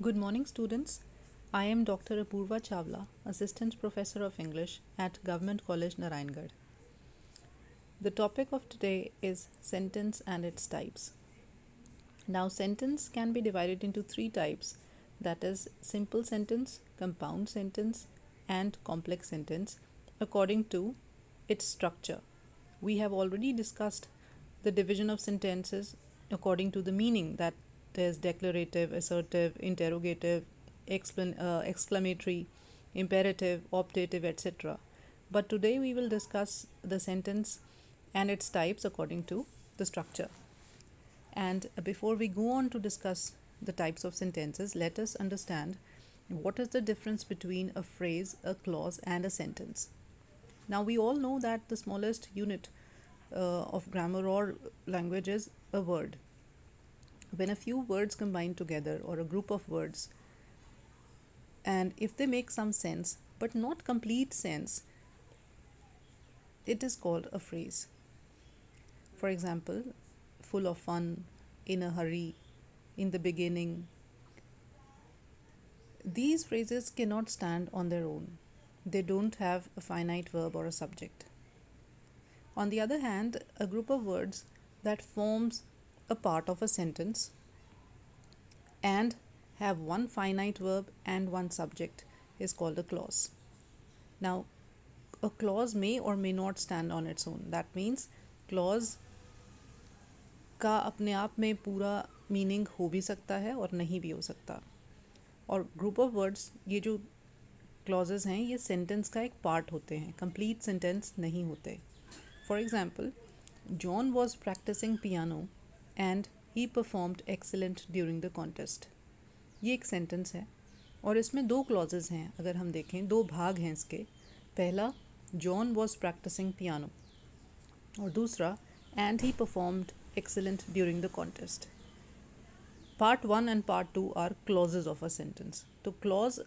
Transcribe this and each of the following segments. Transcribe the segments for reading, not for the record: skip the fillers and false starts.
Good morning, students. I am Dr. Apurva Chawla, Assistant Professor of English at Government College, Narayangarh. The topic of today is sentence and its types. Now, sentence can be divided into three types, that is, simple sentence, compound sentence, and complex sentence, according to its structure. We have already discussed the division of sentences according to the meaning, that is declarative, assertive, interrogative, exclamatory, imperative, optative, etc. But today we will discuss the sentence and its types according to the structure. And before we go on to discuss the types of sentences, let us understand what is the difference between a phrase, a clause, and a sentence. Now, we all know that the smallest unit of grammar or language is a word. When a few words combine together, or a group of words, and if they make some sense but not complete sense, it is called a phrase. For example, full of fun, in a hurry, in the beginning. These phrases cannot stand on their own. They don't have a finite verb or a subject. On the other hand, a group of words that forms a part of a sentence and have one finite verb and one subject is called a clause. Now, a clause may or may not stand on its own. That means clause का अपने आप में पूरा meaning हो भी सकता है और नहीं भी हो सकता. और ग्रुप ऑफ वर्ड्स, ये जो क्लॉजेस हैं, ये सेंटेंस का एक पार्ट होते हैं, कंप्लीट सेंटेंस नहीं होते. For example, John was practicing piano and he performed excellent during the contest. ये एक सेंटेंस है और इसमें दो क्लॉजेस हैं. अगर हम देखें, दो भाग हैं इसके. पहला, जॉन वॉज प्रैक्टिसिंग पियानो, और दूसरा, and he performed excellent during the contest. Part 1 and Part 2 are clauses of a sentence. तो clause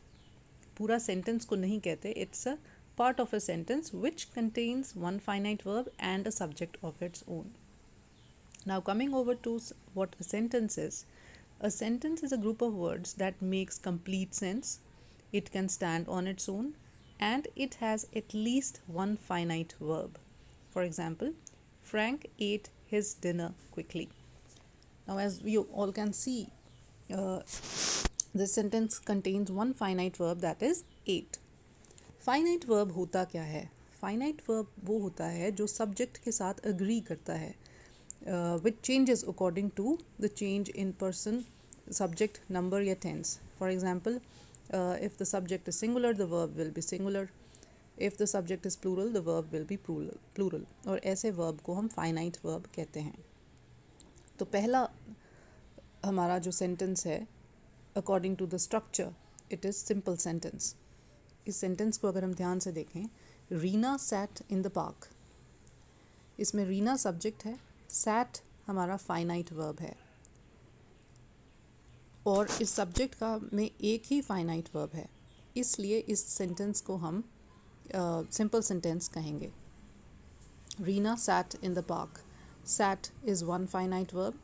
पूरा sentence को नहीं कहते, it's a part of a sentence which contains one finite verb and a subject of its own. Now, coming over to what a sentence is. A sentence is a group of words that makes complete sense. It can stand on its own and it has at least one finite verb. For example, Frank ate his dinner quickly. Now, as we all can see, this sentence contains one finite verb, that is ate. Finite verb होता क्या है? Finite verb वो होता है जो subject के साथ agree करता है, which changes according to the change in person, subject, number या tense. For example, if the subject is singular, the verb will be singular. If the subject is plural, the verb will be plural. और ऐसे verb को हम finite verb कहते हैं. तो पहला हमारा जो sentence है, according to the structure, it is simple sentence. इस sentence को अगर हम ध्यान से देखें, Reena sat in the park. इसमें रीना subject है, sat हमारा finite verb है, और इस subject का में एक ही finite verb है, इसलिए इस sentence को हम simple sentence कहेंगे. Reena sat in the park. Sat is one finite verb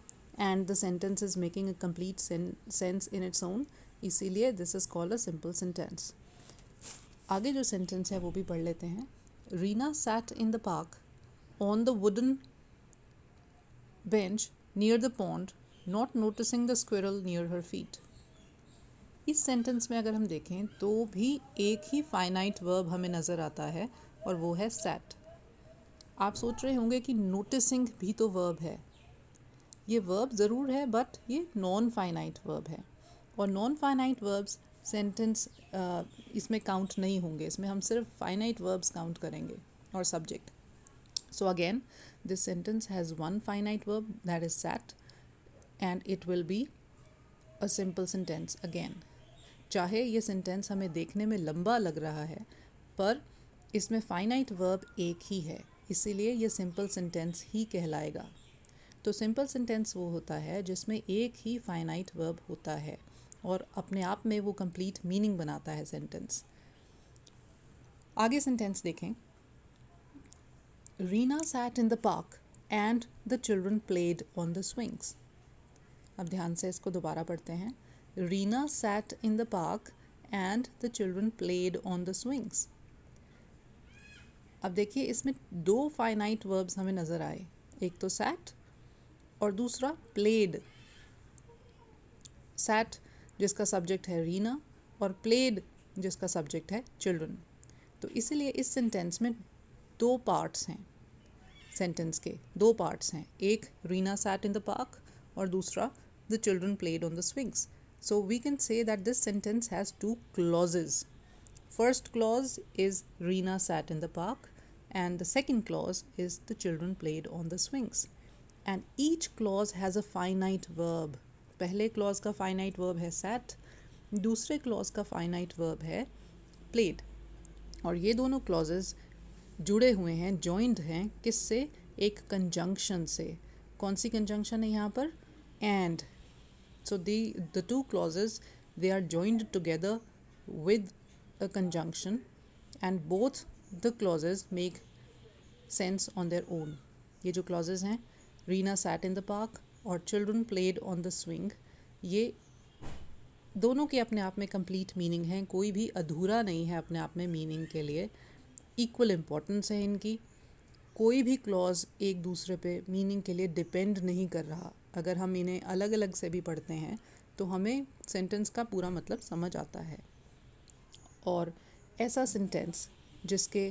and the sentence is making a complete sense in its own. इसीलिए this is called a simple sentence. आगे जो sentence है वो भी पढ़ लेते हैं. Reena sat in the park on the wooden bench near the pond, not noticing the squirrel near her feet. इस सेंटेंस में अगर हम देखें तो भी एक ही फाइनाइट वर्ब हमें नज़र आता है और वो है सैट. आप सोच रहे होंगे कि नोटिसिंग भी तो वर्ब है. ये वर्ब ज़रूर है बट ये नॉन फाइनाइट वर्ब है, और नॉन फाइनाइट वर्ब्स सेंटेंस इसमें काउंट नहीं होंगे. इसमें हम सिर्फ फाइनाइट वर्ब्स काउंट करेंगे और subject. So again, this sentence has one finite verb, that is sat, and it will be a simple sentence again. चाहे ये सेंटेंस हमें देखने में लंबा लग रहा है, पर इसमें फाइनाइट वर्ब एक ही है, इसीलिए ये सिंपल सेंटेंस ही कहलाएगा. तो सिंपल सेंटेंस वो होता है जिसमें एक ही फाइनाइट वर्ब होता है और अपने आप में वो कंप्लीट मीनिंग बनाता है सेंटेंस. आगे सेंटेंस देखें. Reena sat in the park and the children played on the swings. अब ध्यान से इसको दोबारा पढ़ते हैं. Reena sat in the park and the children played on the swings. अब देखिए इसमें दो फाइनाइट वर्ब्स हमें नज़र आए, एक तो sat और दूसरा played. sat जिसका सब्जेक्ट है रीना और played जिसका सब्जेक्ट है चिल्ड्रन. तो इसीलिए इस सेंटेंस में दो पार्ट्स हैं. सेंटेंस के दो पार्ट्स हैं, एक Reena sat in the park और दूसरा the children played on the swings. So we can say that this sentence has two clauses. First clause is Reena sat in the park and the second clause is the children played on the swings. And each clause has a finite verb. पहले clause का finite verb है sat, दूसरे clause का finite verb है played. और ये दोनों clauses जुड़े हुए हैं, joined हैं किससे? एक conjunction से. कौन सी conjunction है यहाँ पर? And. So the two clauses, they are joined together with a conjunction and both the clauses make sense on their own. ये जो clauses हैं Reena sat in the park और children played on the swing, ये दोनों के अपने आप में complete meaning हैं, कोई भी अधूरा नहीं है अपने आप में meaning के लिए. Equal importance है इनकी. कोई भी क्लॉज एक दूसरे पे मीनिंग के लिए डिपेंड नहीं कर रहा. अगर हम इन्हें अलग अलग से भी पढ़ते हैं तो हमें सेंटेंस का पूरा मतलब समझ आता है. और ऐसा सेंटेंस जिसके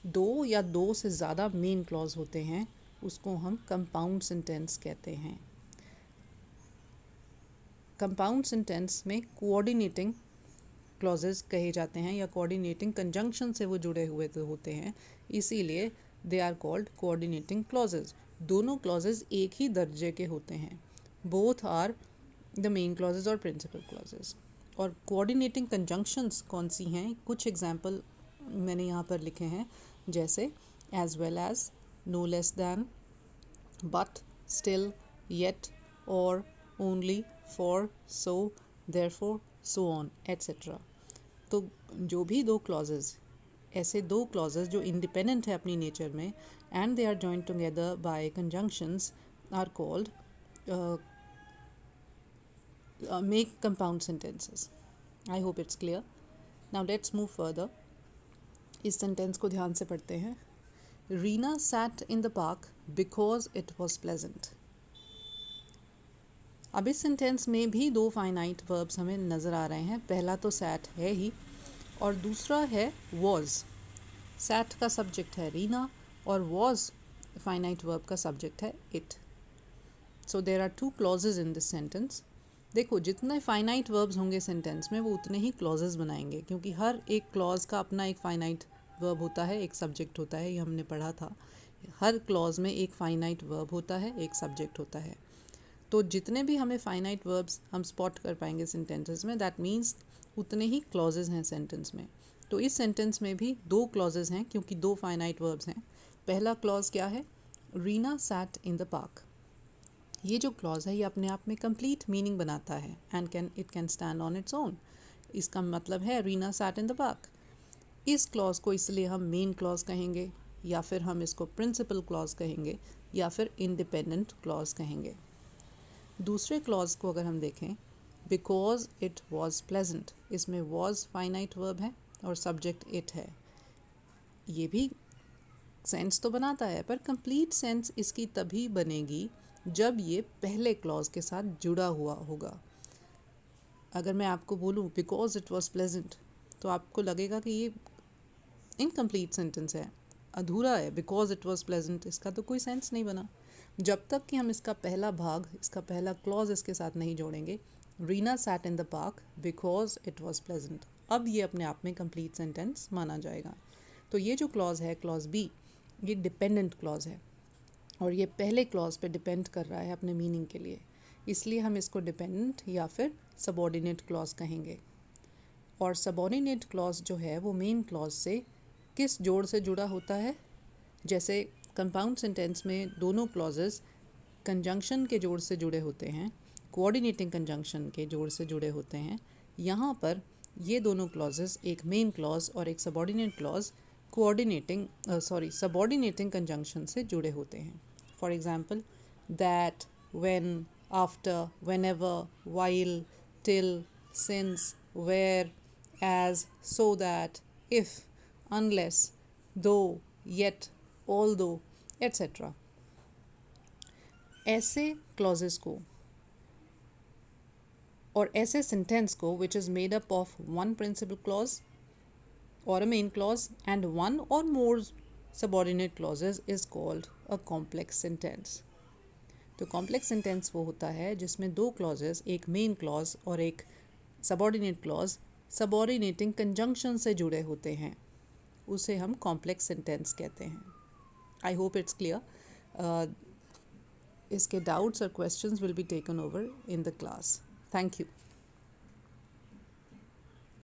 दो या दो से ज़्यादा मेन क्लॉज होते हैं उसको हम कंपाउंड सेंटेंस कहते हैं. कंपाउंड सेंटेंस में कोऑर्डिनेटिंग क्लॉजेस कहे जाते हैं या कोऑर्डिनेटिंग कंजंक्शन से वो जुड़े हुए तो होते हैं, इसीलिए they are called coordinating clauses. दोनों क्लॉजेज एक ही दर्जे के होते हैं. Both are the main clauses और प्रिंसिपल क्लॉजेज. और कोऑर्डिनेटिंग कंजंक्शंस कौन सी हैं? कुछ एग्जांपल मैंने यहाँ पर लिखे हैं, जैसे as well as, no less than, but, still, yet, और, only, for, so, therefore, so on, etcetera. तो जो भी दो क्लॉजेज, ऐसे दो क्लॉजेज जो इंडिपेंडेंट है अपनी नेचर में and they are joined together by conjunctions are called make compound sentences. I hope it's clear. Now let's move further. इस सेंटेंस को ध्यान से पढ़ते हैं. Reena sat in the park because it was pleasant. अब इस सेंटेंस में भी दो फाइनाइट वर्ब्स हमें नज़र आ रहे हैं. पहला तो सैट है ही और दूसरा है वॉज. सैट का सब्जेक्ट है रीना और वॉज फाइनाइट वर्ब का सब्जेक्ट है it. So there are two clauses in this sentence. देखो जितने फाइनाइट वर्ब्स होंगे सेंटेंस में वो उतने ही क्लॉजेज बनाएंगे, क्योंकि हर एक क्लॉज का अपना एक फाइनाइट वर्ब होता है, एक सब्जेक्ट होता है. ये हमने पढ़ा था. हर क्लॉज में एक फाइनाइट वर्ब होता है, एक सब्जेक्ट होता है. तो जितने भी हमें फाइनाइट वर्ब्स हम स्पॉट कर पाएंगे सेंटेंसेस में, दैट मीन्स उतने ही क्लॉजेज हैं सेंटेंस में. तो इस सेंटेंस में भी दो क्लॉजेज हैं क्योंकि दो फाइनाइट वर्ब्स हैं. पहला क्लॉज क्या है? Reena sat in the park. ये जो क्लॉज है ये अपने आप में कंप्लीट मीनिंग बनाता है and it can stand on its own. इसका मतलब है Reena sat in the park. इस क्लॉज को इसलिए हम मेन क्लॉज कहेंगे, या फिर हम इसको प्रिंसिपल क्लॉज कहेंगे, या फिर इंडिपेंडेंट क्लॉज कहेंगे. दूसरे क्लॉज को अगर हम देखें, बिकॉज इट वॉज प्लेजेंट, इसमें वॉज फाइनाइट वर्ब है और सब्जेक्ट इट है. ये भी सेंस तो बनाता है, पर कंप्लीट सेंस इसकी तभी बनेगी जब ये पहले क्लॉज के साथ जुड़ा हुआ होगा. अगर मैं आपको बोलूँ बिकॉज इट वॉज प्लेजेंट, तो आपको लगेगा कि ये इनकम्प्लीट सेंटेंस है, अधूरा है. बिकॉज इट वॉज प्लेजेंट, इसका तो कोई सेंस नहीं बना जब तक कि हम इसका पहला भाग, इसका पहला क्लॉज इसके साथ नहीं जोड़ेंगे. Reena sat in the park because it was pleasant. अब ये अपने आप में कंप्लीट सेंटेंस माना जाएगा. तो ये जो क्लॉज है, क्लॉज बी, ये डिपेंडेंट क्लॉज है और ये पहले क्लॉज पे डिपेंड कर रहा है अपने मीनिंग के लिए, इसलिए हम इसको डिपेंडेंट या फिर सबऑर्डिनेट क्लॉज कहेंगे. और सबऑर्डिनेट क्लॉज जो है वो मेन क्लॉज से किस जोड़ से जुड़ा होता है? जैसे कंपाउंड सेंटेंस में दोनों क्लॉजेस कंजंक्शन के जोड़ से जुड़े होते हैं, कोऑर्डिनेटिंग कंजंक्शन के जोड़ से जुड़े होते हैं. यहाँ पर ये दोनों क्लॉजेस, एक मेन क्लॉज और एक सबऑर्डिनेट क्लॉज, सबऑर्डिनेटिंग कंजंक्शन से जुड़े होते हैं. For example that, when, after, whenever, while, till, since, where, as, so that, if, unless, though, yet, although, etc. ऐसे क्लॉजेस को और ऐसे सेंटेंस को which is made up of one principal clause or a main clause and one or more subordinate clauses is called a complex sentence. तो complex sentence वो होता है जिसमें दो clauses, एक main clause और एक subordinate clause subordinating conjunction से जुड़े होते हैं, उसे हम complex sentence कहते हैं. I hope it's clear. इसके doubts or questions will be taken over in the class. Thank you.